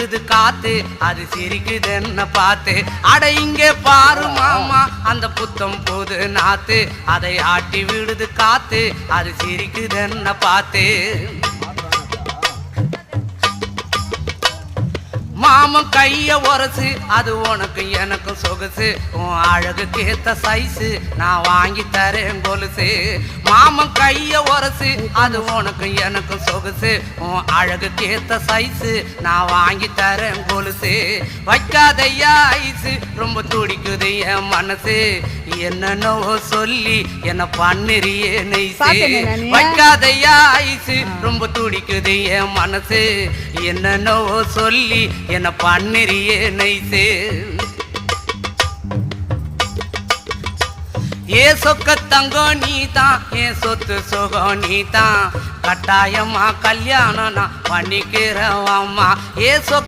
விடுது காத்து அது சிரிக்குது என்ன பார்த்து அட இங்கே பாரு மாமா அந்த புத்தம் புது நாத்து அதை ஆட்டி விடுது காத்து அது சிரிக்குது என்ன பார்த்து மாமன் கைய உரசு அது உனக்கு எனக்கு சொகுசு உன் அழகுக்கு ஏத்த சைஸு நான் வாங்கி தரேன் கொலுசு மாமன் கைய உரசு அது உனக்கு எனக்கு சொகுசு உன் அழகுக்கு ஏத்த சைஸு நான் வாங்கி தரேன் கொலுசு வைக்காதையா ஐசு ரொம்ப துடிக்குது என் மனசு என்னன்னோ சொல்லி என்ன பண்ணுறியே நெய்சு வைக்காதையா ஐசு ரொம்ப துடிக்குது என் மனசு என்னன்னோ சொல்லி என்ன பண்ணுறியே நைசு ஏ சொக்க தங்கம் நீதான் என் சொத்து சுகம் நீதான் கட்டாயமா கல்யாணம் நான் பண்ணிக்கிறேன் அம்மா ஏ சொக்க